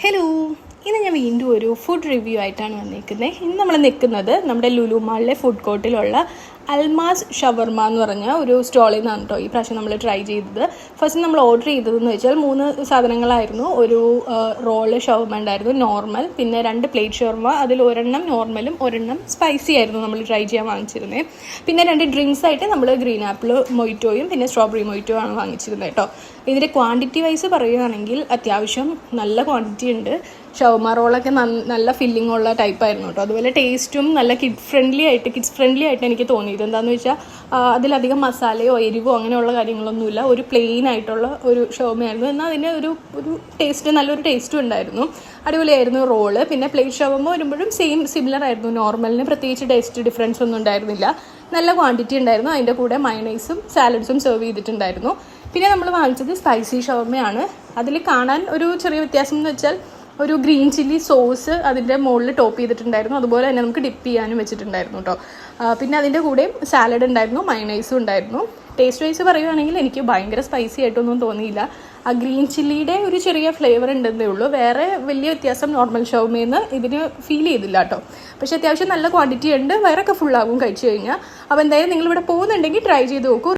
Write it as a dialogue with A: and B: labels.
A: Hello, ഇന്ന് ഞാൻ വീണ്ടും ഒരു ഫുഡ് റിവ്യൂ ആയിട്ടാണ് വന്നിരിക്കുന്നത്. ഇന്ന് നമ്മൾ നിൽക്കുന്നത് നമ്മുടെ ലുലു മാളിലെ ഫുഡ് കോർട്ടിലുള്ള അൽമാസ് ഷവർമ എന്ന് പറഞ്ഞ ഒരു സ്റ്റോളിൽ നിന്നാണ് കേട്ടോ ഈ പ്രാവശ്യം നമ്മൾ ട്രൈ ചെയ്തത്. ഫസ്റ്റ് നമ്മൾ ഓർഡർ ചെയ്തതെന്ന് വെച്ചാൽ 3 സാധനങ്ങളായിരുന്നു. ഒരു റോള് ഷവർമ ഉണ്ടായിരുന്നു, നോർമൽ, പിന്നെ 2 പ്ലേറ്റ് ഷവർമ, അതിൽ ഒരെണ്ണം നോർമലും ഒരെണ്ണം സ്പൈസി ആയിരുന്നു നമ്മൾ ട്രൈ ചെയ്യാൻ വാങ്ങിച്ചിരുന്നത്. പിന്നെ 2 ഡ്രിങ്ക്സ് ആയിട്ട് നമ്മൾ ഗ്രീൻ ആപ്പിൾ മൊയ്റ്റോയും പിന്നെ സ്ട്രോബെറി മൊയ്റ്റോ ആണ് വാങ്ങിച്ചിരുന്നത് കേട്ടോ. ഇതിൻ്റെ ക്വാണ്ടിറ്റി വൈസ് പറയുകയാണെങ്കിൽ അത്യാവശ്യം നല്ല ക്വാണ്ടിറ്റി ഉണ്ട്. ഷവർമ റോളൊക്കെ നല്ല ഫില്ലിംഗ് ഉള്ള ടൈപ്പായിരുന്നു കേട്ടോ. അതുപോലെ ടേസ്റ്റും നല്ല കിഡ്സ് ഫ്രണ്ട്ലി ആയിട്ട് എനിക്ക് തോന്നിയത് എന്താണെന്ന് വെച്ചാൽ അതിലധികം മസാലയോ എരിവോ അങ്ങനെയുള്ള കാര്യങ്ങളൊന്നുമില്ല. ഒരു പ്ലെയിൻ ആയിട്ടുള്ള ഒരു ഷവർമയായിരുന്നു. എന്നാൽ അതിന് ഒരു ടേസ്റ്റ്, നല്ലൊരു ടേസ്റ്റും ഉണ്ടായിരുന്നു. അടിപൊളിയായിരുന്നു റോള്. പിന്നെ പ്ലേറ്റ് ഷവർമ വരുമ്പോഴും സിമിലർ ആയിരുന്നു നോർമലിന്. പ്രത്യേകിച്ച് ടേസ്റ്റ് ഡിഫറൻസ് ഒന്നും ഉണ്ടായിരുന്നില്ല. നല്ല ക്വാണ്ടിറ്റി ഉണ്ടായിരുന്നു. അതിൻ്റെ കൂടെ മയണൈസും സാലഡ്സും സെർവ് ചെയ്തിട്ടുണ്ടായിരുന്നു. പിന്നെ നമ്മൾ വാങ്ങിച്ചത് സ്പൈസി ഷവർമയാണ്. അതിൽ കാണാൻ ഒരു ചെറിയ വ്യത്യാസം എന്ന് വെച്ചാൽ ഒരു ഗ്രീൻ ചില്ലി സോസ് അതിൻ്റെ മുകളിൽ ടോപ്പ് ചെയ്തിട്ടുണ്ടായിരുന്നു. അതുപോലെ തന്നെ നമുക്ക് ഡിപ്പ് ചെയ്യാനും വെച്ചിട്ടുണ്ടായിരുന്നു കേട്ടോ. പിന്നെ അതിൻ്റെ കൂടെയും സാലഡ് ഉണ്ടായിരുന്നു, മയണൈസും ഉണ്ടായിരുന്നു. ടേസ്റ്റ് വൈസ് പറയുകയാണെങ്കിൽ എനിക്ക് ഭയങ്കര സ്പൈസി ആയിട്ടൊന്നും തോന്നിയില്ല. ആ ഗ്രീൻ ചില്ലിയുടെ ഒരു ചെറിയ ഫ്ലേവർ ഉണ്ടെന്നേ ഉള്ളൂ. വേറെ വലിയ വ്യത്യാസം നോർമൽ ഷവർമയിൽ നിന്ന് ഇതിന് ഫീൽ ചെയ്തില്ല കേട്ടോ. പക്ഷേ അത്യാവശ്യം നല്ല ക്വാണ്ടിറ്റി ഉണ്ട്. വയറൊക്കെ ഫുള്ളാകും കഴിച്ചു കഴിഞ്ഞാൽ. അപ്പോൾ എന്തായാലും നിങ്ങളിവിടെ പോകുന്നുണ്ടെങ്കിൽ ട്രൈ ചെയ്ത് നോക്കൂ.